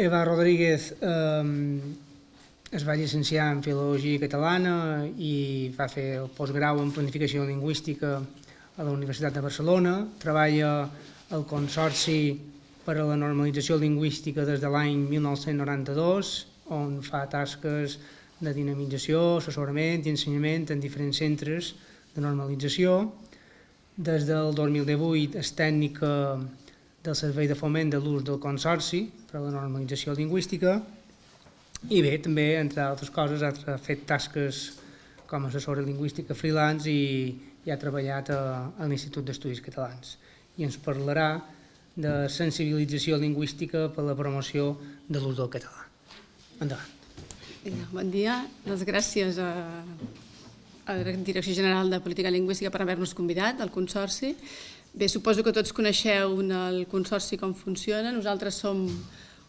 Eva Rodríguez es va llicenciar en Filologia Catalana i va fer el postgrau en Planificació Lingüística a la Universitat de Barcelona. Treballa al Consorci per a la Normalització Lingüística des de l'any 1992, on fa tasques de dinamització, assessorament i ensenyament en diferents centres de normalització. Des del 2018 és tècnica del Servei de Foment de l'Ús del Consorci per a la Normalització Lingüística i bé, també, entre altres coses, ha fet tasques com a assessora lingüística freelance i ha treballat a l'Institut d'Estudis Catalans. I ens parlarà de sensibilització lingüística per a la promoció de l'ús del català. Endavant. Bon dia. Les gràcies a la Direcció General de Política Lingüística per haver-nos convidat al Consorci. Bé, suposo que tots coneixeu el Consorci com funciona. Nosaltres som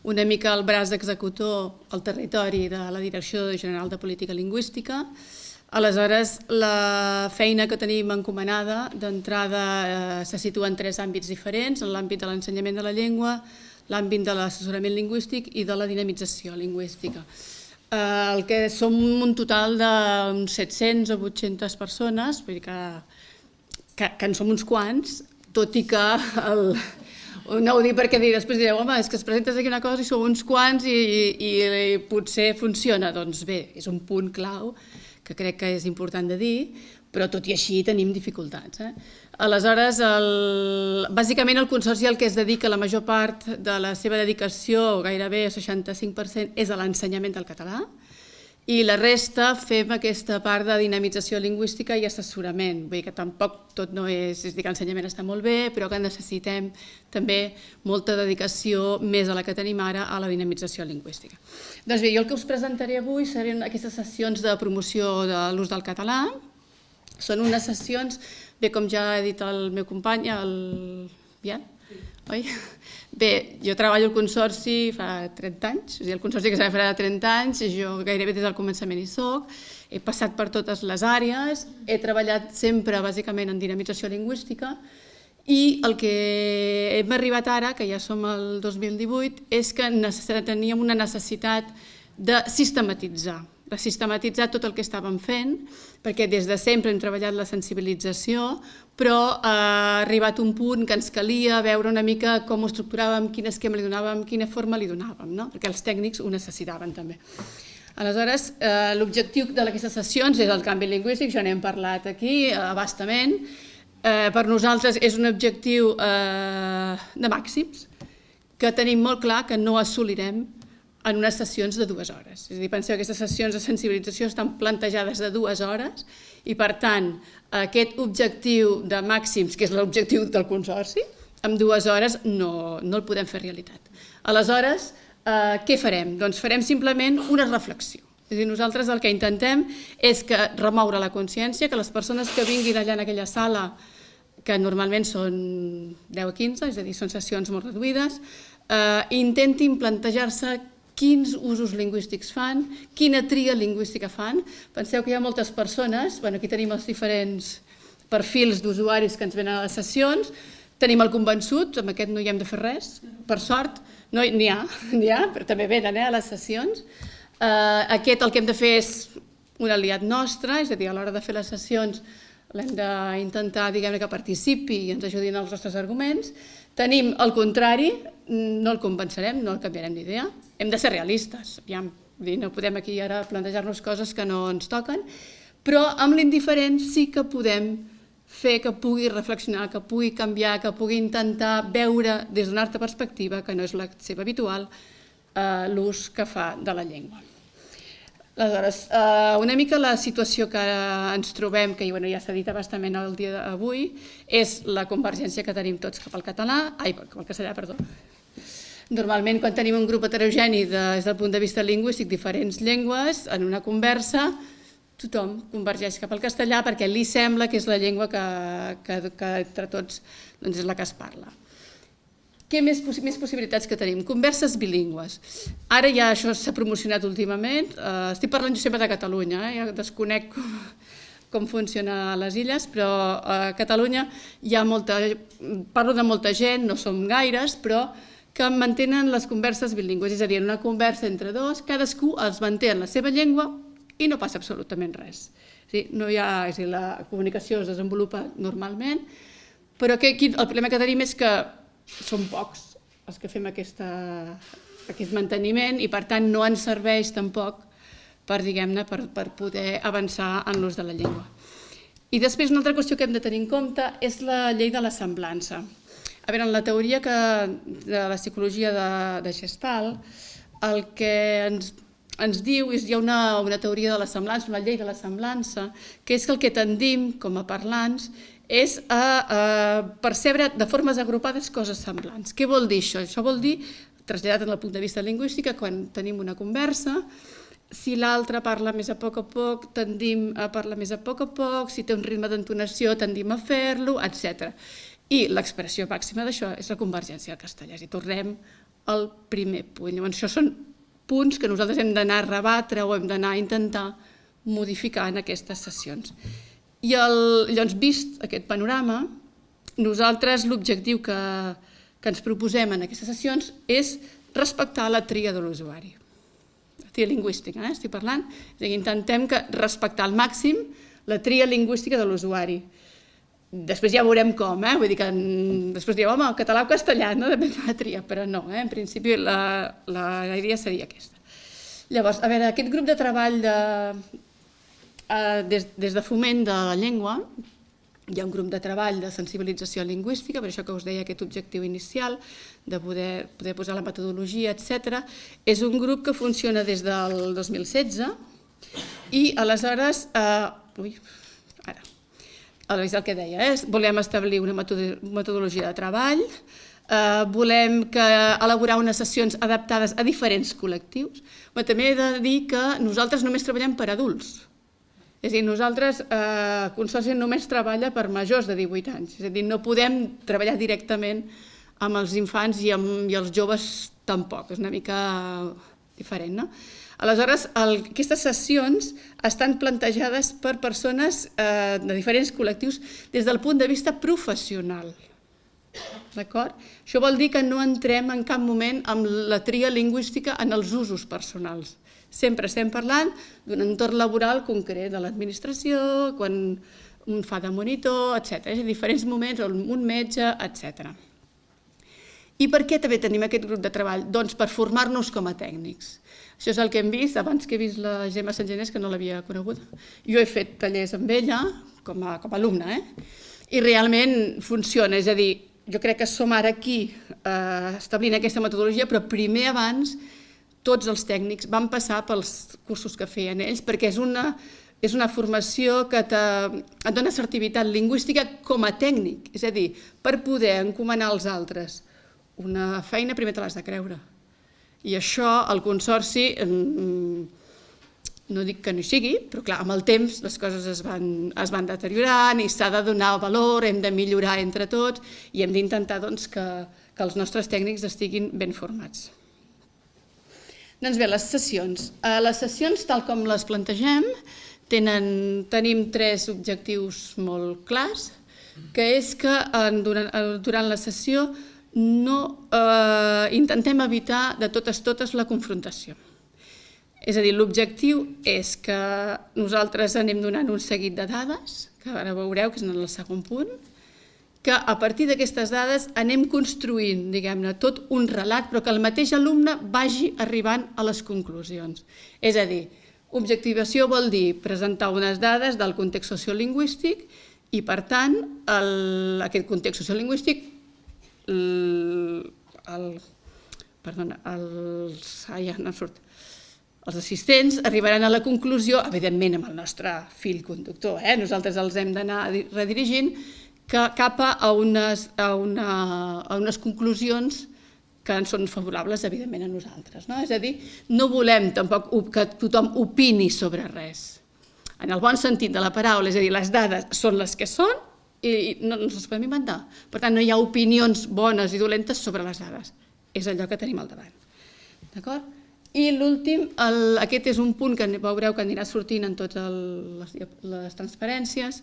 una mica el braç executor al territori de la Direcció General de Política Lingüística. Aleshores, la feina que tenim encomanada d'entrada se situa en 3 àmbits diferents, en l'àmbit de l'ensenyament de la llengua, l'àmbit de l'assessorament lingüístic i de la dinamització lingüística. El que som un total d'uns 700 o 800 persones, vull dir que en som uns quants, tot i que no ho dic perquè després direu, home, és que es presentes aquí una cosa i som uns quants i potser funciona. Doncs bé, és un punt clau que crec que és important de dir, però tot i així tenim dificultats. Aleshores, bàsicament el Consorci al que es dedica la major part de la seva dedicació, gairebé el 65%, és a l'ensenyament del català, i la resta fem aquesta part de dinamització lingüística i assessorament. Vull dir que tampoc tot no és... És a dir, que l'ensenyament està molt bé, però que necessitem també molta dedicació més a la que tenim ara a la dinamització lingüística. Doncs bé, jo el que us presentaré avui seran aquestes sessions de promoció de l'ús del català. Són unes sessions, bé, com ja ha dit el meu company, el Bian, oi? Bé, jo treballo al Consorci fa 30 anys, és a dir, el Consorci que farà 30 anys, jo gairebé des del començament hi soc, he passat per totes les àrees, he treballat sempre bàsicament en dinamització lingüística i el que hem arribat ara, que ja som al 2018, és que teníem una necessitat de sistematitzar tot el que estàvem fent, perquè des de sempre hem treballat la sensibilització, però ha arribat un punt que ens calia veure una mica com ho estructuràvem, quin esquema li donàvem, quina forma li donàvem, perquè els tècnics ho necessitaven també. Aleshores, l'objectiu d'aquestes sessions és el canvi lingüístic, ja n'hem parlat aquí a bastament. Per nosaltres és un objectiu de màxims, que tenim molt clar que no assolirem en unes sessions de 2 hores. És a dir, penseu que aquestes sessions de sensibilització estan plantejades de 2 hores i, per tant, aquest objectiu de màxims, que és l'objectiu del Consorci, en 2 hores no el podem fer realitat. Aleshores, què farem? Doncs farem simplement una reflexió. És a dir, nosaltres el que intentem és remoure la consciència, que les persones que vinguin allà en aquella sala, que normalment són 10 a 15, és a dir, són sessions molt reduïdes, intentin plantejar-se quins usos lingüístics fan, quina tria lingüística fan. Penseu que hi ha moltes persones, aquí tenim els diferents perfils d'usuaris que ens venen a les sessions, tenim el convençut, amb aquest no hi hem de fer res, per sort, n'hi ha, però també venen a les sessions. Aquest el que hem de fer és un aliat nostre, és a dir, a l'hora de fer les sessions l'hem d'intentar que participi i ens ajudin als nostres arguments. Tenim el contrari, no el convencerem, no el canviarem d'idea, hem de ser realistes, no podem aquí ara plantejar-nos coses que no ens toquen, però amb l'indiferent sí que podem fer que pugui reflexionar, que pugui canviar, que pugui intentar veure des d'una altra perspectiva, que no és la seva habitual, l'ús que fa de la llengua. Aleshores, una mica la situació que ens trobem, que ja s'ha dit bastament el dia d'avui, és la convergència que tenim tots cap al castellà. Normalment, quan tenim un grup heterogeni des del punt de vista lingüístic, diferents llengües, en una conversa, tothom convergeix cap al castellà perquè li sembla que és la llengua que entre tots és la que es parla. Què més possibilitats que tenim? Converses bilingües. Ara ja això s'ha promocionat últimament. Estic parlant jo sempre de Catalunya, ja desconec com funciona a les illes, però a Catalunya hi ha parlo de molta gent, no som gaires, però que mantenen les converses bilingües, és a dir, en una conversa entre dos, cadascú els manté en la seva llengua i no passa absolutament res. No hi ha, és a dir, la comunicació es desenvolupa normalment, però aquí el problema que tenim és que som pocs els que fem aquest manteniment i per tant no ens serveix tampoc per poder avançar en l'ús de la llengua. I després una altra qüestió que hem de tenir en compte és la llei de la semblança. A veure, en la teoria de la psicologia de Gestalt, el que ens diu és que hi ha una teoria de la semblança, una llei de la semblança, que és que el que tendim com a parlants és a percebre de formes agrupades coses semblants. Què vol dir això? Això vol dir, traslladat en el punt de vista lingüístic, que quan tenim una conversa, si l'altre parla més a poc, tendim a parlar més a poc, si té un ritme d'entonació tendim a fer-lo, etc. I l'expressió màxima d'això és la convergència al castellà. I tornem al primer punt. Llavors, això són punts que nosaltres hem d'anar a rebatre o hem d'anar a intentar modificar en aquestes sessions. I llavors, vist aquest panorama, nosaltres l'objectiu que ens proposem en aquestes sessions és respectar la tria de l'usuari. La tria lingüística, estic parlant. Intentem respectar al màxim la tria lingüística de l'usuari. Després ja veurem com, vull dir que després diem, home, català o castellà, no? Depèn de la tria, però no, en principi la idea seria aquesta. Llavors, a veure, aquest grup de treball des de Foment de la Llengua, hi ha un grup de treball de sensibilització lingüística, per això que us deia aquest objectiu inicial, de poder posar la metodologia, etc. És un grup que funciona des del 2016 i aleshores, és el que deia, volem establir una metodologia de treball, volem elaborar unes sessions adaptades a diferents col·lectius, però també he de dir que nosaltres només treballem per adults. És a dir, nosaltres, Consorci només treballa per majors de 18 anys, és a dir, no podem treballar directament amb els infants i els joves tampoc, és una mica diferent, no? Aleshores, aquestes sessions estan plantejades per persones de diferents col·lectius des del punt de vista professional. D'acord? Això vol dir que no entrem en cap moment amb la tria lingüística en els usos personals. Sempre estem parlant d'un entorn laboral concret, de l'administració, quan un fa de monitor, etc. És a diferents moments, un metge, etc. I per què també tenim aquest grup de treball? Doncs per formar-nos com a tècnics. Això és el que hem vist, abans que he vist la Gemma Santgenés, que no l'havia conegut. Jo he fet tallers amb ella, com a alumna, i realment funciona. És a dir, jo crec que som ara aquí establint aquesta metodologia, però primer abans tots els tècnics van passar pels cursos que feien ells, perquè és una formació que et dona assertivitat lingüística com a tècnic. És a dir, per poder encomanar als altres una feina primer te l'has de creure. I això, el Consorci, no dic que no hi sigui, però clar, amb el temps les coses es van deteriorant i s'ha de donar valor, hem de millorar entre tots i hem d'intentar que els nostres tècnics estiguin ben formats. Doncs bé, les sessions. Les sessions, tal com les plantegem, tenim 3 objectius molt clars, que és que durant la sessió no intentem evitar de totes la confrontació. És a dir, l'objectiu és que nosaltres anem donant un seguit de dades, que ara veureu que és en el segon punt, que a partir d'aquestes dades anem construint, diguem-ne, tot un relat, però que el mateix alumne vagi arribant a les conclusions. És a dir, objectivació vol dir presentar unes dades del context sociolingüístic i, per tant, aquest context sociolingüístic, els assistents arribaran a la conclusió, evidentment amb el nostre fil conductor, nosaltres els hem d'anar redirigint, cap a unes conclusions que ens són favorables, evidentment, a nosaltres. És a dir, no volem tampoc que tothom opini sobre res. En el bon sentit de la paraula, és a dir, les dades són les que són i no ens les podem inventar. Per tant, no hi ha opinions bones i dolentes sobre les dades. És allò que tenim al davant. D'acord? I l'últim, aquest és un punt que veureu que anirà sortint en totes les transparències,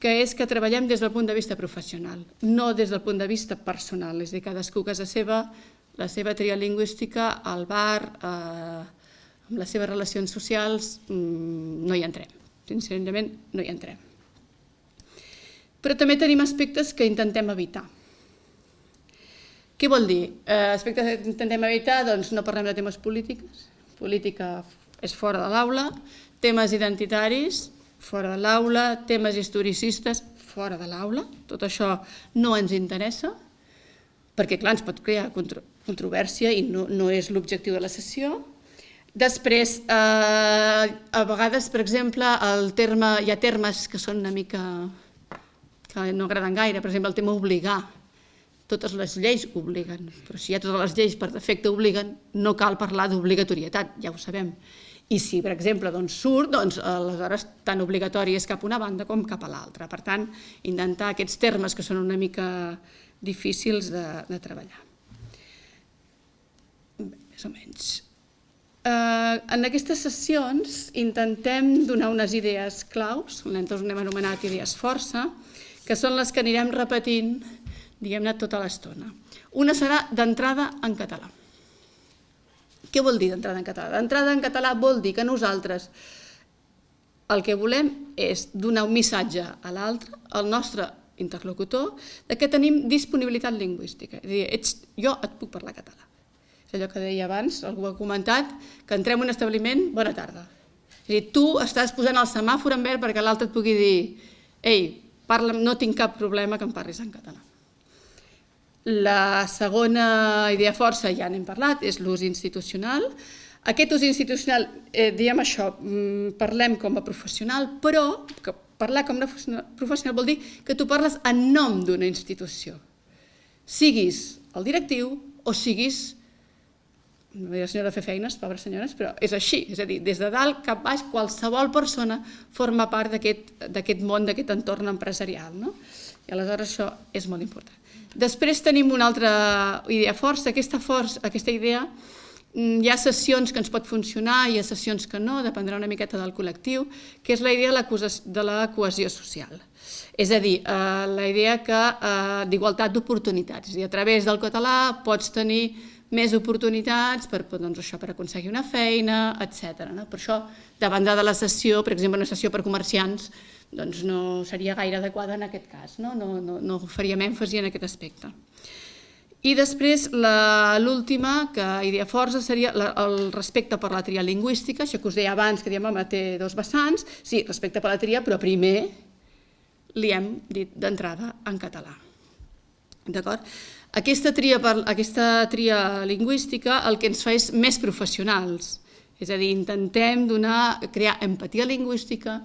que és que treballem des del punt de vista professional, no des del punt de vista personal. És a dir, cadascú a casa seva la seva tria lingüística, al bar, amb les seves relacions socials, no hi entrem. Sincerament, no hi entrem. Però també tenim aspectes que intentem evitar. Què vol dir? Aspectes que intentem evitar, doncs no parlem de temes polítics. Política és fora de l'aula. Temes identitaris, fora de l'aula. Temes historicistes, fora de l'aula. Tot això no ens interessa, perquè, clar, ens pot crear controvèrsia i no és l'objectiu de la sessió. Després, a vegades, per exemple, hi ha termes que són una mica que no agraden gaire, per exemple, el tema obligar. Totes les lleis obliguen, però si ja totes les lleis per defecte obliguen, no cal parlar d'obligatorietat, ja ho sabem. I si, per exemple, surt, aleshores tan obligatori és cap a una banda com cap a l'altra. Per tant, intentar aquests termes que són una mica difícils de treballar. Més o menys. En aquestes sessions intentem donar unes idees claus, nosaltres ho hem anomenat idees força, que són les que anirem repetint, diguem-ne, tota l'estona. Una serà d'entrada en català. Què vol dir d'entrada en català? D'entrada en català vol dir que nosaltres el que volem és donar un missatge a l'altre, al nostre interlocutor, de que tenim disponibilitat lingüística. És a dir, jo et puc parlar català. És allò que deia abans, algú ha comentat, que entrem en un establiment, bona tarda. És a dir, tu estàs posant el semàfor en verd perquè l'altre et pugui dir ei, parla'm, no tinc cap problema que em parlis en català. La segona idea força, ja n'hem parlat, és l'ús institucional. Aquest ús institucional, diem això, parlem com a professional, però parlar com a professional vol dir que tu parles en nom d'una institució. Siguis el directiu o siguis, no vull dir la senyora fer feines, pobres senyores, però és així, és a dir, des de dalt cap baix qualsevol persona forma part d'aquest món, d'aquest entorn empresarial. I aleshores això és molt important. Després tenim una altra idea força. Aquesta idea, hi ha sessions que ens pot funcionar, hi ha sessions que no, dependrà una miqueta del col·lectiu, que és la idea de la cohesió social. És a dir, la idea d'igualtat d'oportunitats. És a dir, a través del català pots tenir més oportunitats per aconseguir una feina, etc. Per això, davant de la sessió, per exemple, una sessió per comerciants, doncs no seria gaire adequada en aquest cas, no faríem èmfasi en aquest aspecte. I després, l'última idea força seria el respecte per la tria lingüística, això que us deia abans, que dèiem, home, té dos vessants, sí, respecte per la tria, però primer li hem dit d'entrada en català. D'acord? Aquesta tria lingüística el que ens fa és més professionals, és a dir, intentem crear empatia lingüística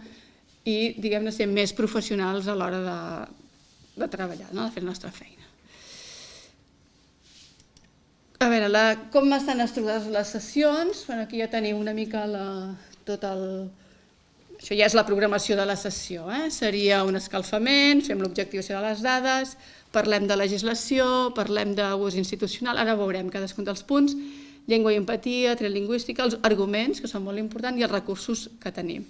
i, diguem-ne, ser més professionals a l'hora de treballar, de fer la nostra feina. A veure, com estan estructurades les sessions? Aquí ja teniu una mica tot el... Això ja és la programació de la sessió. Seria un escalfament, fem l'objectivació de les dades, parlem de legislació, parlem d'ús institucional, ara veurem cadascun dels punts, llengua i empatia, tria lingüística, els arguments, que són molt importants, i els recursos que tenim.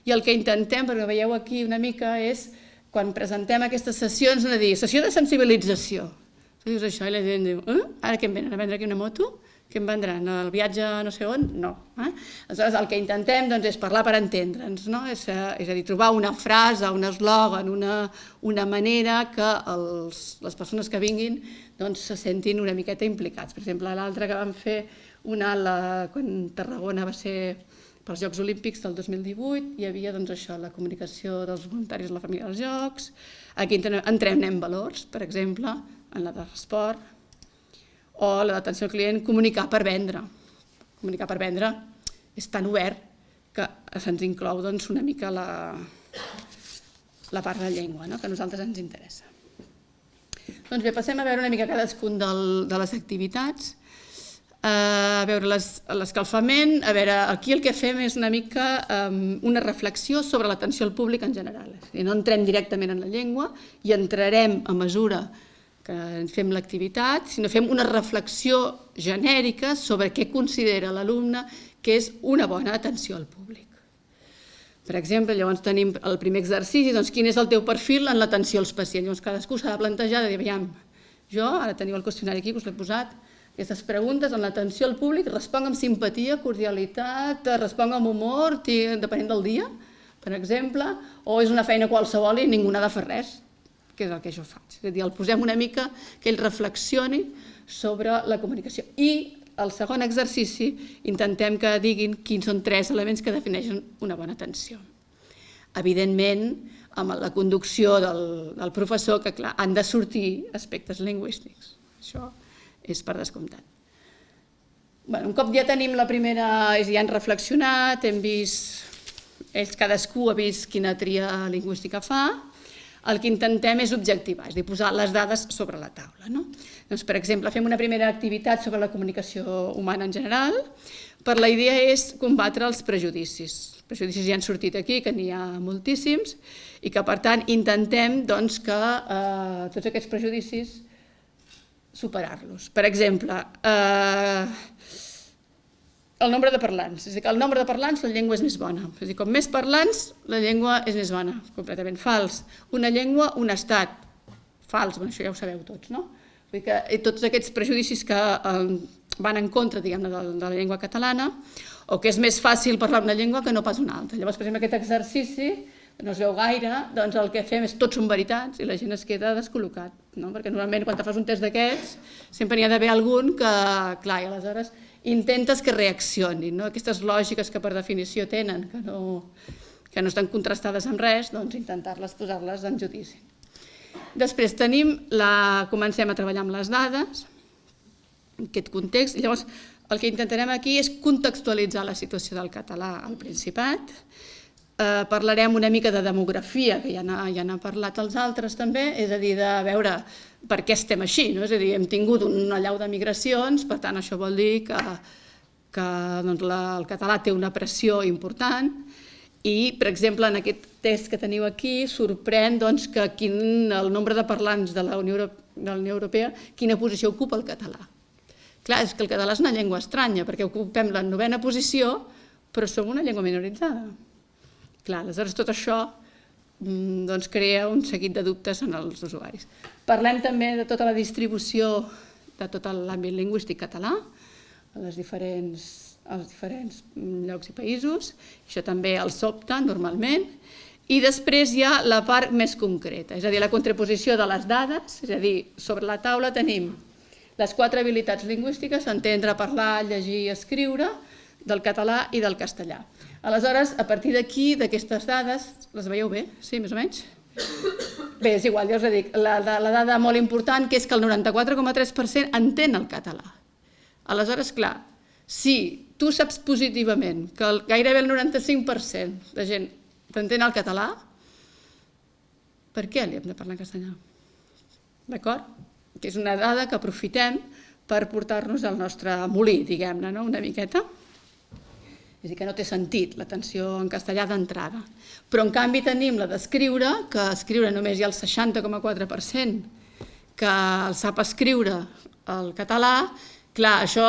I el que intentem, perquè veieu aquí una mica, és, quan presentem aquestes sessions, sessió de sensibilització. Tu dius això i la gent diu, ara què em venen, a vendre aquí una moto? Què em vendran? El viatge a no sé on? No. Aleshores, el que intentem és parlar per entendre'ns, és a dir, trobar una frase, un eslògan, una manera que les persones que vinguin se sentin una miqueta implicats. Per exemple, l'altre que vam fer, quan Tarragona va ser pels Jocs Olímpics del 2018, hi havia la comunicació dels voluntaris de la família dels Jocs, aquí entrenem en valors, per exemple, en la de l'esport, o la d'atenció al client, comunicar per vendre. Comunicar per vendre és tan obert que se'ns inclou una mica la part de llengua, que a nosaltres ens interessa. Doncs bé, passem a veure una mica cadascun de les activitats. A veure l'escalfament, aquí el que fem és una mica una reflexió sobre l'atenció al públic en general. No entrem directament en la llengua i entrarem a mesura que fem l'activitat, sinó fem una reflexió genèrica sobre què considera l'alumne que és una bona atenció al públic. Per exemple, llavors tenim el primer exercici, quin és el teu perfil en l'atenció als pacients. Llavors cadascú s'ha de plantejar de dir, aviam, jo, ara teniu el qüestionari aquí, us l'he posat, Aquestes preguntes on l'atenció al públic responc amb simpatia, cordialitat, responc amb humor, depenent del dia, per exemple, o és una feina qualsevol i ningú n'ha de fer res, que és el que jo faig. És a dir, el posem una mica que ell reflexioni sobre la comunicació. I el segon exercici intentem que diguin quins són 3 elements que defineixen una bona atenció. Evidentment, amb la conducció del professor, que clar, han de sortir aspectes lingüístics. Això és per descomptat. Un cop ja tenim la primera, ja han reflexionat, hem vist, cadascú ha vist quina tria lingüística fa, el que intentem és objectivar, és a dir, posar les dades sobre la taula. Doncs, per exemple, fem una primera activitat sobre la comunicació humana en general, però la idea és combatre els prejudicis. Els prejudicis ja han sortit aquí, que n'hi ha moltíssims, i que, per tant, intentem que tots aquests prejudicis superar-los. Per exemple, el nombre de parlants. És a dir, que el nombre de parlants la llengua és més bona. És a dir, com més parlants, la llengua és més bona. Completament fals. Una llengua, un estat. Fals, això ja ho sabeu tots, no? Vull dir que tots aquests prejudicis que van en contra, diguem-ne, de la llengua catalana, o que és més fàcil parlar una llengua que no pas una altra. Llavors, per exemple, aquest exercici, que no es veu gaire, doncs el que fem és tots són veritats i la gent es queda descol·locat, no? Perquè normalment quan te fas un test d'aquests sempre n'hi ha d'haver algun que, clar, i aleshores intentes que reaccionin, no? Aquestes lògiques que per definició tenen, que no estan contrastades amb res, doncs intentar-les posar-les en judici. Després comencem a treballar amb les dades, en aquest context, i llavors el que intentarem aquí és contextualitzar la situació del català al Principat. Parlarem una mica de demografia, que ja n'ha parlat els altres també, és a dir, de veure per què estem així, no? És a dir, hem tingut una allau de migracions, per tant això vol dir que el català té una pressió important i, per exemple, en aquest test que teniu aquí, sorprèn que el nombre de parlants de la Unió Europea, quina posició ocupa el català. Clar, és que el català és una llengua estranya, perquè ocupem la 9a posició, però som una llengua minoritzada. Clar, aleshores tot això crea un seguit de dubtes en els usuaris. Parlem també de tota la distribució de tot l'àmbit lingüístic català, als diferents llocs i països, això també els sobta normalment, i després hi ha la part més concreta, és a dir, la contraposició de les dades, és a dir, sobre la taula tenim les 4 habilitats lingüístiques, entendre, parlar, llegir i escriure, del català i del castellà. Aleshores, a partir d'aquí, d'aquestes dades, les veieu bé? Sí, més o menys? Bé, és igual, ja us dic, la dada molt important, que és que el 94,3% entén el català. Aleshores, clar, si tu saps positivament que gairebé el 95% de gent t'entén el català, per què li hem de parlar en castellà? D'acord? Que és una dada que aprofitem per portar-nos al nostre molí, diguem-ne, una miqueta. És a dir, que no té sentit l'atenció en castellà d'entrada. Però, en canvi, tenim la d'escriure, que escriure només hi ha el 60,4% que el sap escriure el català. Clar, això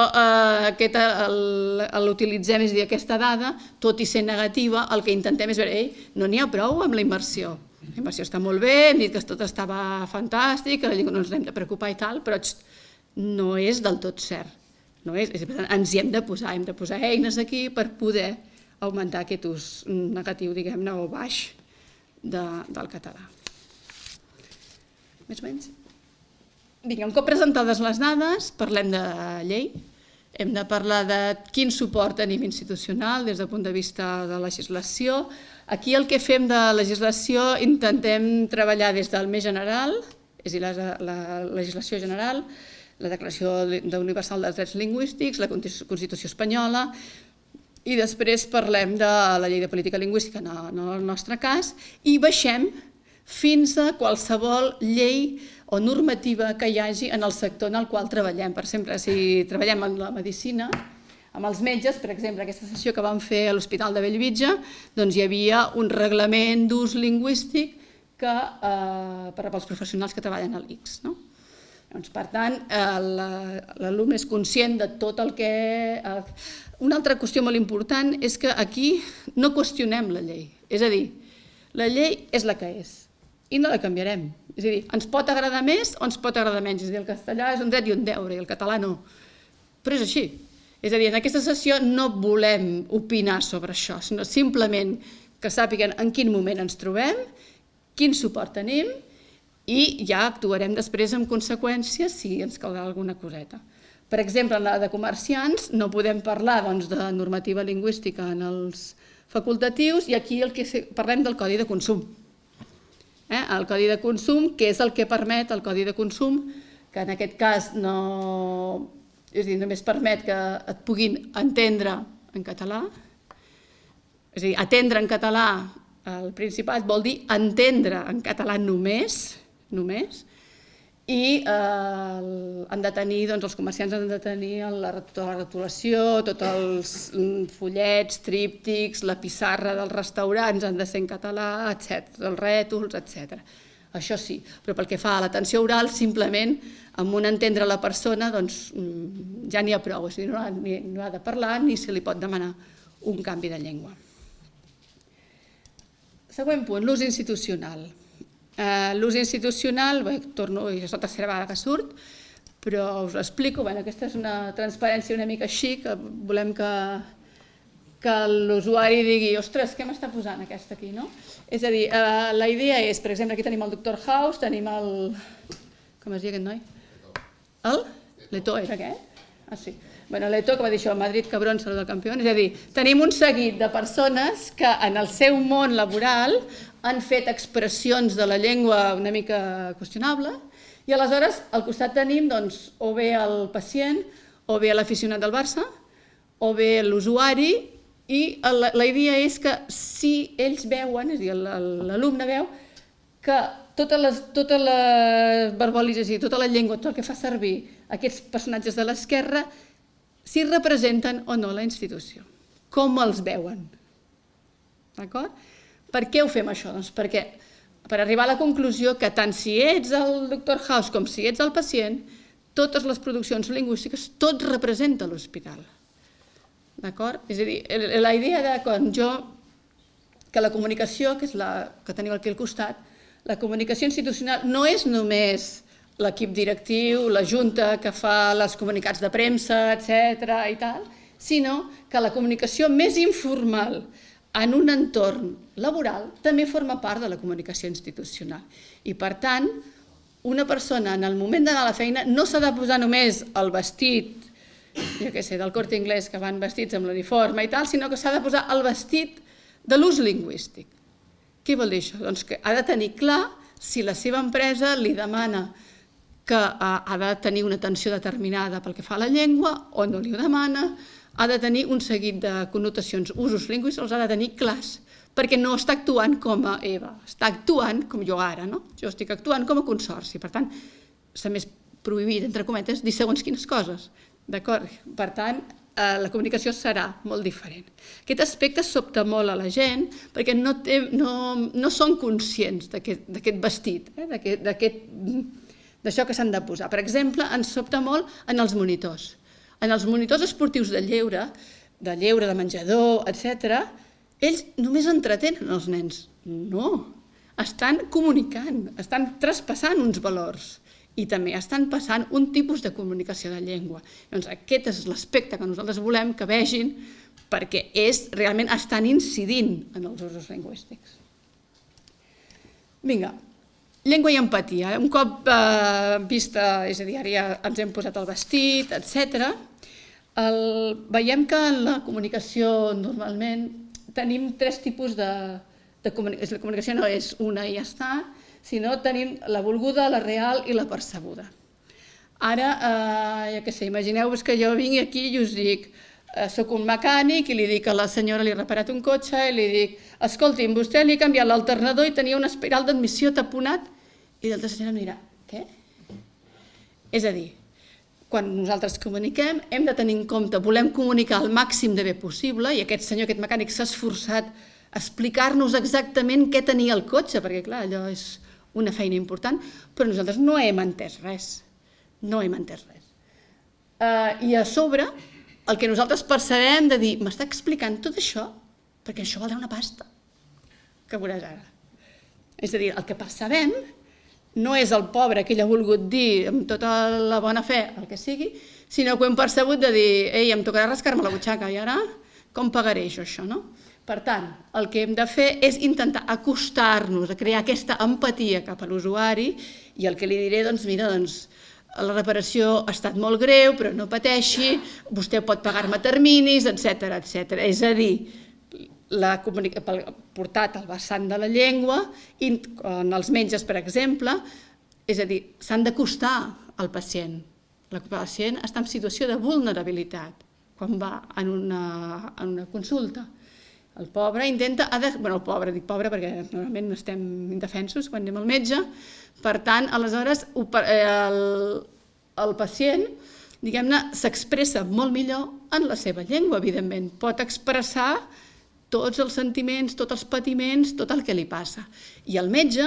l'utilitzem, és a dir, aquesta dada, tot i ser negativa, el que intentem és veure, no n'hi ha prou amb la immersió. La immersió està molt bé, hem dit que tot estava fantàstic, que la llengua no ens hem de preocupar i tal, però no és del tot cert. Ens hi hem de posar eines aquí per poder augmentar aquest ús negatiu, diguem-ne, o baix del català. Més o menys? Vinga, un cop presentades les dades, parlem de llei. Hem de parlar de quin suport tenim institucional des del punt de vista de legislació. Aquí el que fem de legislació intentem treballar des del més general, és a dir, la legislació general, la Declaració Universal dels Drets Lingüístics, la Constitució espanyola, i després parlem de la llei de política lingüística en el nostre cas, i baixem fins a qualsevol llei o normativa que hi hagi en el sector en el qual treballem. Per exemple, si treballem en la medicina, amb els metges, per exemple, aquesta sessió que vam fer a l'Hospital de Bellvitge, doncs hi havia un reglament d'ús lingüístic per als professionals que treballen a l'ICS. Per tant, l'alumne és conscient de tot el que... Una altra qüestió molt important és que aquí no qüestionem la llei. És a dir, la llei és la que és i no la canviarem. És a dir, ens pot agradar més o ens pot agradar menys. És a dir, el castellà és un dret i un deure i el català no. Però és així. És a dir, en aquesta sessió no volem opinar sobre això, sinó simplement que sàpiguen en quin moment ens trobem, quin suport tenim i ja actuarem després en conseqüència si ens caldrà alguna coseta. Per exemple, en la de comerciants no podem parlar de normativa lingüística en els facultatius i aquí parlem del codi de consum. El codi de consum, que és el que permet el codi de consum, que en aquest cas no... És a dir, només permet que et puguin entendre en català. És a dir, atendre en català al Principat vol dir entendre en català només, i han de tenir, els comerciants han de tenir tota la rotulació, tots els fullets, tríptics, la pissarra dels restaurants han de ser en català, etc., els rètols, etc. Això sí, però pel que fa a l'atenció oral, simplement, amb un entendre la persona, ja n'hi ha prou, és a dir, no ha de parlar ni se li pot demanar un canvi de llengua. Següent punt, l'ús institucional. L'ús institucional, torno, és la tercera vegada que surt, però us ho explico, aquesta és una transparència una mica així, que volem que l'usuari digui, ostres, què m'està posant aquesta aquí, no? És a dir, la idea és, per exemple, aquí tenim el Dr. House, tenim el... com es diu aquest noi? El? Leto era aquest? Ah, sí. Bueno, Leto, que va dir això, Madrid, cabrón, salut del campió. És a dir, tenim un seguit de persones que en el seu món laboral han fet expressions de la llengua una mica qüestionable i aleshores al costat tenim o bé el pacient, o bé l'aficionat del Barça, o bé l'usuari, i la idea és que si ells veuen, és a dir, l'alumne veu, que totes les verbolis, és a dir, tota la llengua, tot el que fa servir aquests personatges de l'esquerra, si representen o no la institució, com els veuen. D'acord? Per què ho fem això? Doncs perquè per arribar a la conclusió que tant si ets el Dr. House com si ets el pacient, totes les produccions lingüístiques, tot representa l'hospital. D'acord? És a dir, la idea de quan que la comunicació, que és la que teniu aquí al costat, la comunicació institucional no és només l'equip directiu, la junta que fa els comunicats de premsa, etc. i tal, sinó que la comunicació més informal en un entorn laboral també forma part de la comunicació institucional. I per tant, una persona en el moment d'anar a la feina no s'ha de posar només el vestit, jo què sé, del Corte Inglés, que van vestits amb l'uniforme i tal, sinó que s'ha de posar el vestit de l'ús lingüístic. Què vol dir això? Doncs que ha de tenir clar si la seva empresa li demana que ha de tenir una atenció determinada pel que fa a la llengua o no li ho demana, ha de tenir un seguit de connotacions, usos lingüístics, els ha de tenir clars, perquè no està actuant com a Eva, està actuant com jo ara, no? Jo estic actuant com a consorci, per tant, s'ha més prohibit, entre cometes, dir segons quines coses, d'acord? Per tant, la comunicació serà molt diferent. Aquest aspecte sobta molt a la gent perquè no són conscients d'aquest vestit, d'això que s'han de posar. Per exemple, ens sobta molt en els monitors. En els monitors esportius de lleure, de menjador, etc., ells només entretenen els nens. No, estan comunicant, estan traspassant uns valors i també estan passant un tipus de comunicació de llengua. Doncs aquest és l'aspecte que nosaltres volem que vegin perquè realment estan incidint en els usos lingüístics. Vinga. Llengua i empatia. Un cop vista, és a dir, ara ja ens hem posat el vestit, etc., veiem que en la comunicació normalment tenim tres tipus de comunicació. La comunicació no és una i ja està, sinó tenim la volguda, la real i la percebuda. Ara, ja què sé, imagineu-vos que jo vingui aquí i us dic soc un mecànic i li dic a la senyora li he reparat un cotxe i li dic escolti'm, vostè li ha canviat l'alternador i tenia una espiral d'admissió taponat. I l'altra senyora em dirà, què? És a dir, quan nosaltres comuniquem hem de tenir en compte, volem comunicar el màxim de bé possible i aquest senyor, aquest mecànic s'ha esforçat a explicar-nos exactament què tenia el cotxe, perquè clar, allò és una feina important, però nosaltres no hem entès res. No hem entès res. I a sobre, el que nosaltres percebem de dir, m'està explicant tot això, perquè això valdrà una pasta, que veuràs ara. És a dir, el que percebem no és el pobre que ell ha volgut dir amb tota la bona fe, el que sigui, sinó que ho hem percebut de dir, ei, em tocarà rascar-me la butxaca, i ara com pagaré jo això, no? Per tant, el que hem de fer és intentar acostar-nos a crear aquesta empatia cap a l'usuari, i el que li diré, doncs mira, la reparació ha estat molt greu, però no pateixi, vostè pot pagar-me terminis, etc. És a dir, portat al vessant de la llengua, en els metges, per exemple, és a dir, s'han d'acostar al pacient. El pacient està en situació de vulnerabilitat quan va en una consulta. El pobre intenta... Bueno, el pobre, dic pobre perquè normalment estem indefensos quan anem al metge. Per tant, aleshores, el pacient, diguem-ne, s'expressa molt millor en la seva llengua, evidentment. Pot expressar tots els sentiments, tots els patiments, tot el que li passa. I el metge,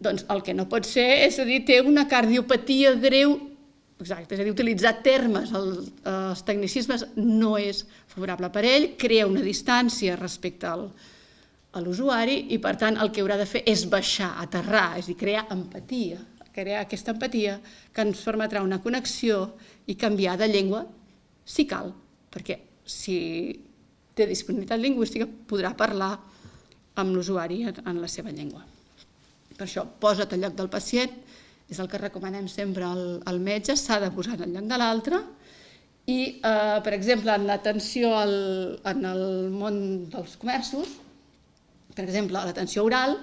doncs, el que no pot ser és a dir, té una cardiopatia greu. Exacte, és a dir, utilitzar termes, els tecnicismes, no és favorable per ell, crea una distància respecte a l'usuari i, per tant, el que haurà de fer és baixar, aterrar, és a dir, crear empatia, crear aquesta empatia que ens permetrà una connexió i canviar de llengua si cal, perquè si té disponibilitat lingüística podrà parlar amb l'usuari en la seva llengua. Per això, posa't al lloc del pacient, és el que recomanem sempre al metge, s'ha de posar en lloc de l'altre i, per exemple, en l'atenció en el món dels comerços, per exemple, l'atenció oral,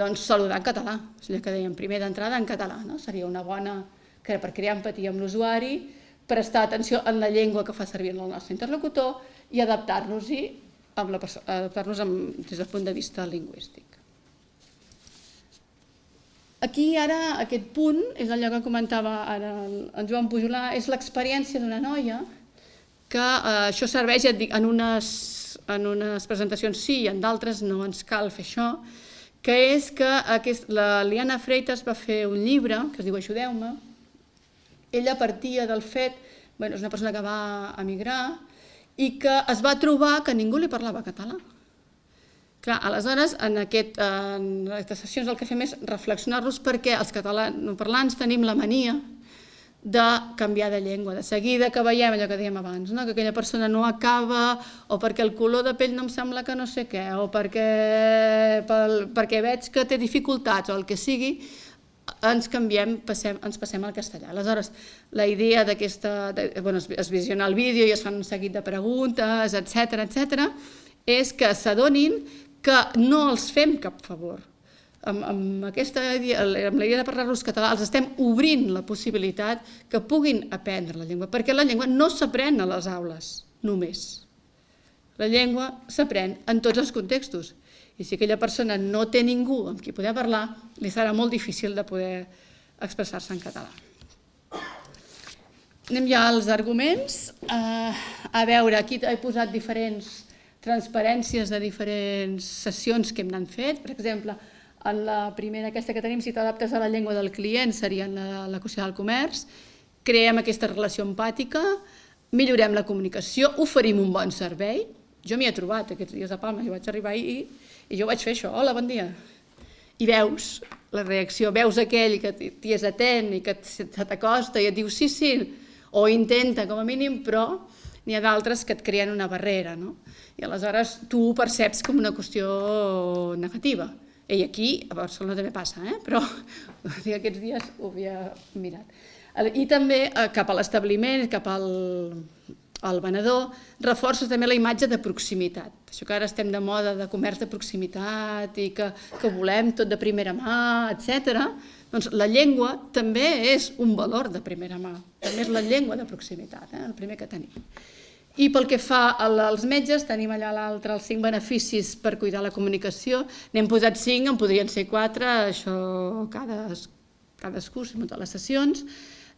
doncs saludar en català, és allò que dèiem, primer d'entrada en català, seria una bona, per crear empatia amb l'usuari, prestar atenció en la llengua que fa servir el nostre interlocutor i adaptar-nos-hi des del punt de vista lingüístic. Aquí ara, aquest punt, és allò que comentava ara en Joan Pujolà, és l'experiència d'una noia que això serveix, ja et dic, en unes presentacions sí i en d'altres no ens cal fer això, que és que la Liana Freitas va fer un llibre que es diu Ajudeu-me. Ella partia del fet, és una persona que va emigrar i que es va trobar que ningú li parlava català. Clar, aleshores, en aquestes sessions el que fem és reflexionar-nos perquè els catalanoparlants tenim la mania de canviar de llengua. De seguida que veiem allò que dèiem abans, que aquella persona no acaba, o perquè el color de pell no em sembla que no sé què, o perquè veig que té dificultats, o el que sigui, ens canviem, ens passem al castellà. Aleshores, la idea d'aquesta... es visiona el vídeo i es fan un seguit de preguntes, etc., és que s'adonin que no els fem cap favor. Amb la idea de parlar-los català els estem obrint la possibilitat que puguin aprendre la llengua, perquè la llengua no s'aprèn a les aules només. La llengua s'aprèn en tots els contextos i si aquella persona no té ningú amb qui poder parlar, li serà molt difícil de poder expressar-se en català. Anem ja als arguments. A veure, aquí he posat diferents transparències de diferents sessions que hem anat fet. Per exemple, en la primera aquesta que tenim, si t'adaptes a la llengua del client, seria en la qüestió del comerç. Creem aquesta relació empàtica, millorem la comunicació, oferim un bon servei. Jo m'hi he trobat aquests dies a Palma, jo vaig arribar i jo vaig fer això, hola, bon dia. I veus la reacció, veus aquell que t'hi és atent i que se t'acosta i et diu sí, o intenta com a mínim, però n'hi ha d'altres que et creen una barrera, no? I aleshores tu ho perceps com una qüestió negativa. I aquí, a Barcelona també passa, però aquests dies ho havia mirat. I també cap a l'establiment, cap al venedor, reforces també la imatge de proximitat. Això que ara estem de moda de comerç de proximitat i que volem tot de primera mà, etc. Doncs la llengua també és un valor de primera mà. També és la llengua de proximitat, el primer que tenim. I pel que fa als metges, tenim allà a l'altre els 5 beneficis per cuidar la comunicació. N'hem posat 5, en podrien ser 4, això cadascú, en totes les sessions.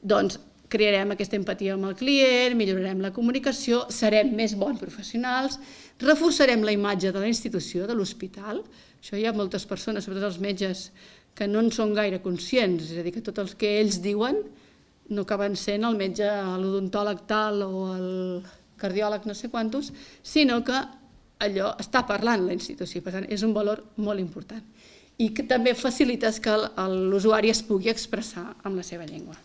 Doncs crearem aquesta empatia amb el client, millorarem la comunicació, serem més bons professionals, reforçarem la imatge de la institució, de l'hospital. Això hi ha moltes persones, sobretot els metges, que no en són gaire conscients, és a dir, que tot el que ells diuen no acaben sent el metge, l'odontòleg tal o el cardiòleg no sé quantos, sinó que allò està parlant la institució, per tant és un valor molt important. I que també facilites que l'usuari es pugui expressar amb la seva llengua.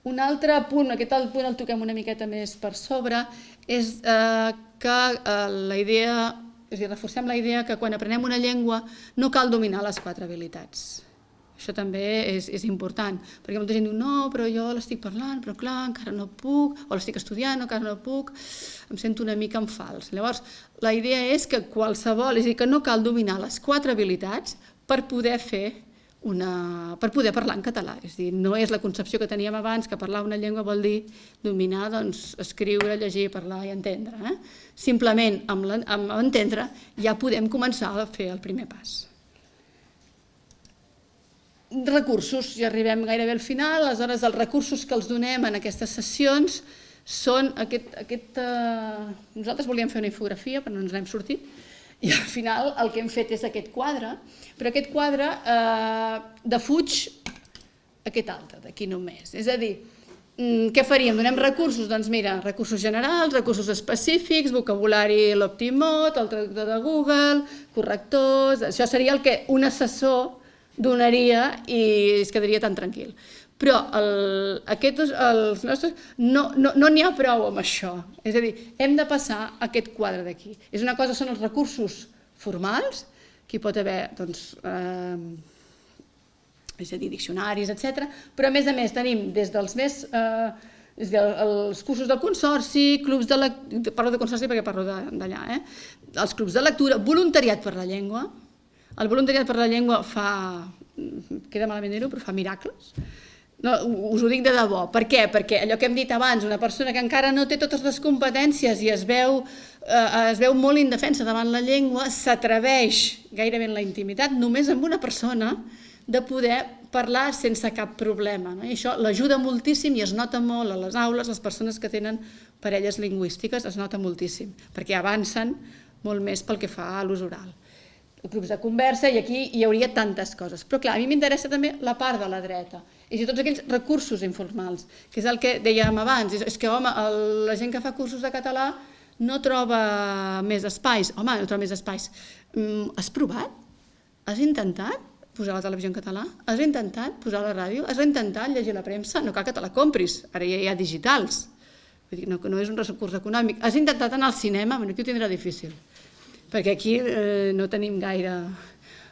Un altre punt, aquest punt el toquem una miqueta més per sobre, és que la idea, és a dir, reforcem la idea que quan aprenem una llengua no cal dominar les 4 habilitats. Això també és important, perquè molta gent diu no, però jo l'estic parlant, però clar, encara no puc, o l'estic estudiant, encara no puc, em sento una mica en fals. Llavors, la idea és que qualsevol, és a dir, que no cal dominar les 4 habilitats per poder per poder parlar en català. És a dir, no és la concepció que teníem abans, que parlar una llengua vol dir dominar, doncs, escriure, llegir, parlar i entendre. Simplement, amb entendre, ja podem començar a fer el primer pas. Recursos, ja arribem gairebé al final, aleshores els recursos que els donem en aquestes sessions són nosaltres volíem fer una infografia però no ens n'hem sortit i al final el que hem fet és aquest quadre, però aquest quadre defuig aquest altre d'aquí només, és a dir, què faríem? Donem recursos? Doncs mira, recursos generals, recursos específics, vocabulari l'Optimot, el traductor de Google, correctors, això seria el que un assessor donaria i es quedaria tan tranquil. Però els nostres no n'hi ha prou amb això. És a dir, hem de passar aquest quadre d'aquí. És una cosa, són els recursos formals, que hi pot haver, doncs, és a dir, diccionaris, etc. Però a més tenim des dels els cursos del Consorci, clubs de lectura, parlo de Consorci perquè parlo d'allà, els clubs de lectura, voluntariat per la llengua. El voluntariat per la llengua queda malament dir-ho, però fa miracles. No, us ho dic de debò. Per què? Perquè allò que hem dit abans, una persona que encara no té totes les competències i es veu molt indefensa davant la llengua, s'atreveix gairebé en la intimitat, només amb una persona, de poder parlar sense cap problema. I això l'ajuda moltíssim i es nota molt a les aules, les persones que tenen parelles lingüístiques, es nota moltíssim, perquè avancen molt més pel que fa a l'ús oral. Grups de conversa, i aquí hi hauria tantes coses. Però clar, a mi m'interessa també la part de la dreta, és a dir, tots aquells recursos informals, que és el que dèiem abans, és que, home, la gent que fa cursos de català no troba més espais. Home, no troba més espais. Has provat? Has intentat posar la televisió en català? Has intentat posar la ràdio? Has intentat llegir la premsa? No cal que te la compris, ara ja hi ha digitals. Vull dir, no és un recurs econòmic. Has intentat anar al cinema? Aquí ho tindrà difícil, perquè aquí no tenim gaire.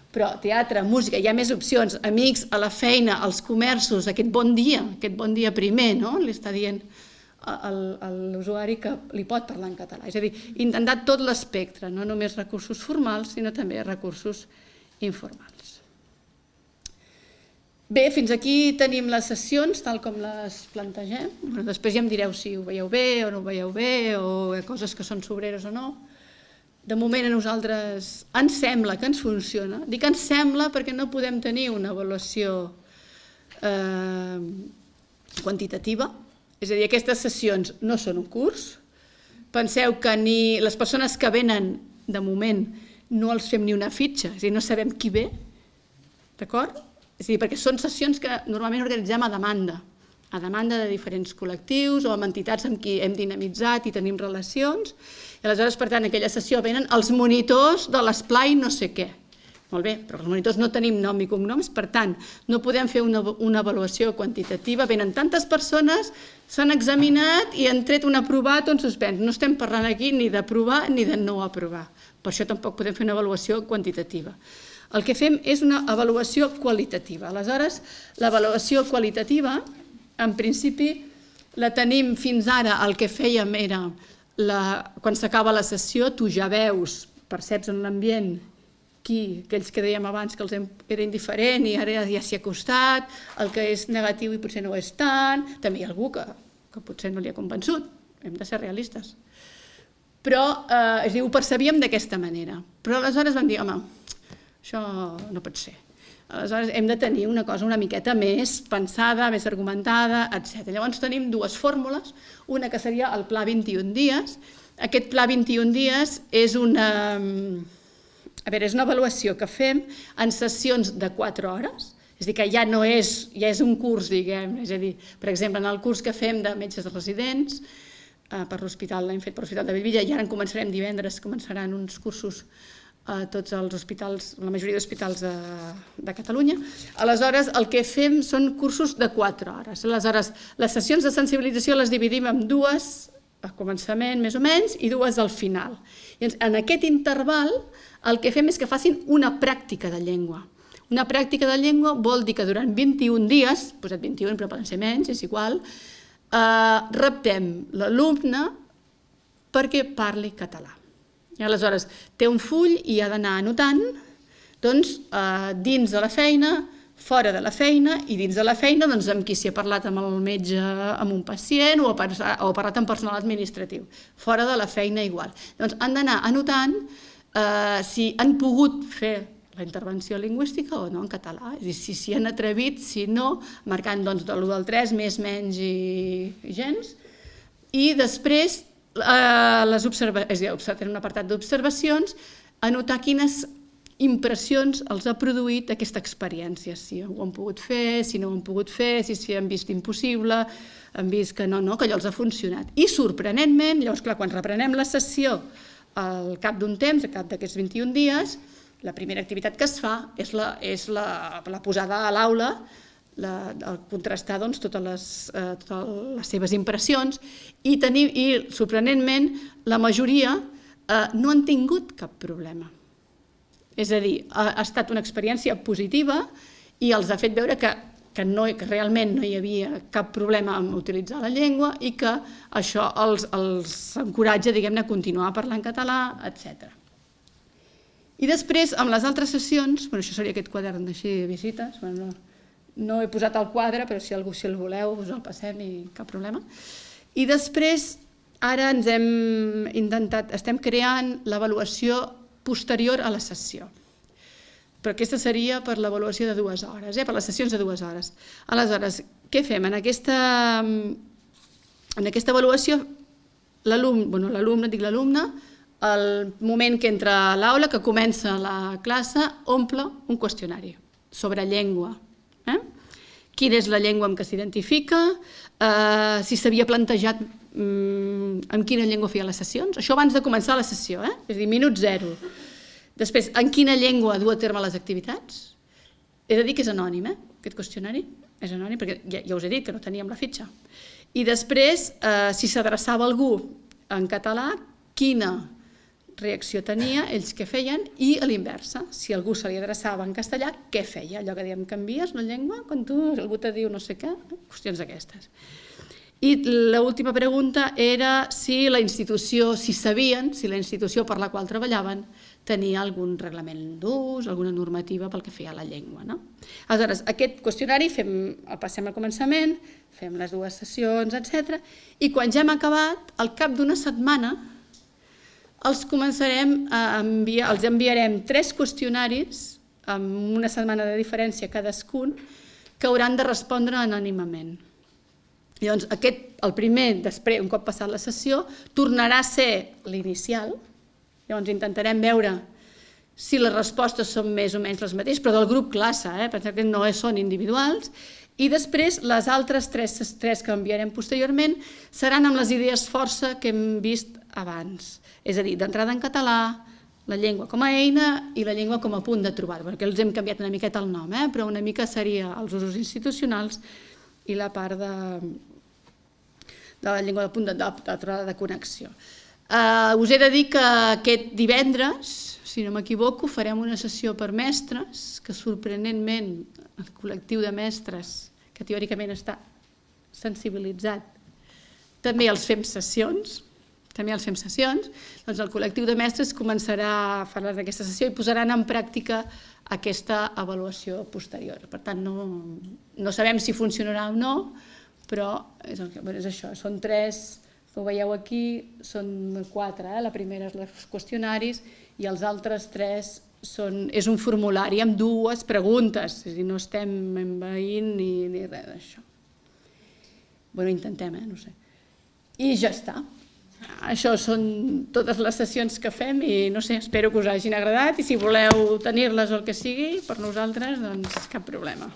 Però teatre, música, hi ha més opcions, amics, a la feina, als comerços, aquest bon dia primer, no? Li està dient a l'usuari que li pot parlar en català. És a dir, intentar tot l'espectre, no només recursos formals, sinó també recursos informals. Bé, fins aquí tenim les sessions, tal com les plantegem. Després ja em direu si ho veieu bé o no ho veieu bé, o coses que són sobreres o no. De moment a nosaltres ens sembla que ens funciona. Dic ens sembla perquè no podem tenir una avaluació quantitativa. És a dir, aquestes sessions no són un curs. Penseu que ni les persones que venen, de moment, no els fem ni una fitxa, és a dir, no sabem qui ve, d'acord? És a dir, perquè són sessions que normalment organitzem a demanda de diferents col·lectius o amb entitats amb qui hem dinamitzat i tenim relacions. I aleshores, per tant, en aquella sessió venen els monitors de l'esplai no sé què. Molt bé, però els monitors no tenim nom i cognoms, per tant, no podem fer una avaluació quantitativa. Venen tantes persones, s'han examinat i han tret un aprovat o un suspens. No estem parlant aquí ni d'aprovar ni de no aprovar. Per això tampoc podem fer una avaluació quantitativa. El que fem és una avaluació qualitativa. Aleshores, l'avaluació qualitativa, en principi, la tenim fins ara, el que fèiem era, quan s'acaba la sessió, tu ja veus, perceps en l'ambient, aquells que dèiem abans que els era indiferent i ara ja s'hi ha acostat, el que és negatiu i potser no ho és tant, també hi ha algú que potser no li ha convençut, hem de ser realistes. Però, és a dir, ho percebíem d'aquesta manera. Però aleshores vam dir, home, això no pot ser. Aleshores hem de tenir una cosa una miqueta més pensada, més argumentada, etc. Llavors tenim dues fórmules, una que seria el pla 21 dies. Aquest pla 21 dies és una avaluació que fem en sessions de 4 hores, és a dir, que ja és un curs, diguem, és a dir, per exemple, en el curs que fem de metges residents, per l'hospital, l'hem fet per l'Hospital de Bellvitge, i ara en començarem divendres, començaran uns cursos a tots els hospitals, la majoria d'hospitals de Catalunya. Aleshores, el que fem són cursos de 4 hores. Aleshores, les sessions de sensibilització les dividim en 2 a començament, més o menys, i 2 al final. I en aquest interval, el que fem és que facin una pràctica de llengua. Una pràctica de llengua vol dir que durant 21 dies, posat 21 però poden ser menys, és igual, reptem l'alumne perquè parli català. I aleshores té un full i ha d'anar anotant dins de la feina, fora de la feina i dins de la feina amb qui s'hi ha parlat amb el metge, amb un pacient o ha parlat amb personal administratiu. Fora de la feina igual. Doncs han d'anar anotant si han pogut fer la intervenció lingüística o no en català, és a dir, si s'hi han atrevit, si no, marcant de l'1 del 3, més, menys i gens. I després, en un apartat d'observacions, anotar quines impressions els ha produït aquesta experiència, si ho han pogut fer, si no ho han pogut fer, si s'hi han vist impossible, han vist que no, que allò els ha funcionat. I sorprenentment, llavors clar, quan reprenem la sessió al cap d'un temps, al cap d'aquests 21 dies, la primera activitat que es fa és la posada a l'aula, el contrastar totes les seves impressions i sorprenentment la majoria no han tingut cap problema. És a dir, ha estat una experiència positiva i els ha fet veure que realment no hi havia cap problema en utilitzar la llengua i que això els encoratja, diguem-ne, a continuar parlant català, etc. I després, amb les altres sessions, això seria aquest quadern així de visites, no he posat el quadre, però si el voleu us el passem i cap problema. I després, ara estem creant l'avaluació posterior a la sessió. Però aquesta seria per l'avaluació de 2 hores, per les sessions de 2 hores. Aleshores, què fem? En aquesta avaluació, l'alumne, al moment que entra a l'aula, que comença la classe, omple un qüestionari sobre llengua. Quina és la llengua amb què s'identifica, si s'havia plantejat en quina llengua feia les sessions, això abans de començar la sessió, és a dir, minut 0. Després, en quina llengua du a terme les activitats. He de dir que és anònim, aquest qüestionari, és anònim, perquè ja us he dit que no teníem la fitxa. I després, si s'adreçava a algú en català, quina reacció tenia, ells què feien, i a l'inversa, si algú se li adreçava en castellà, què feia? Allò que diem, canvies la llengua quan algú te diu no sé què, qüestions d'aquestes. I l'última pregunta era si la institució, si sabien, si la institució per la qual treballaven tenia algun reglament d'ús, alguna normativa pel que feia a la llengua. Aleshores, aquest qüestionari el passem al començament, fem les 2 sessions, etc. I quan ja hem acabat, al cap d'una setmana, els enviarem 3 qüestionaris amb una setmana de diferència cadascun que hauran de respondre anònimament. Llavors, el primer, després, un cop passat la sessió, tornarà a ser l'inicial. Llavors intentarem veure si les respostes són més o menys les mateixes, però del grup classe, penseu que no són individuals. I després, les altres 3 que enviarem posteriorment seran amb les idees força que hem vist abans. És a dir, d'entrada en català, la llengua com a eina i la llengua com a punt de trobada, perquè els hem canviat una miqueta el nom, però una mica seria els usos institucionals i la part de la llengua de punt de trobada de connexió. Us he de dir que aquest divendres, si no m'equivoco, farem una sessió per mestres, que sorprenentment el col·lectiu de mestres, que teòricament està sensibilitzat, també els fem sessions, doncs el col·lectiu de mestres començarà a parlar d'aquesta sessió i posaran en pràctica aquesta avaluació posterior. Per tant, no sabem si funcionarà o no, però és això, són 3, que ho veieu aquí, són 4, la primera és els qüestionaris i els altres 3 és un formulari amb 2 preguntes, és a dir, no estem envaint ni res d'això. Bé, intentem, no sé. I ja està. Això són totes les sessions que fem i no sé, espero que us hagin agradat i si voleu tenir-les o el que sigui, per nosaltres, doncs cap problema.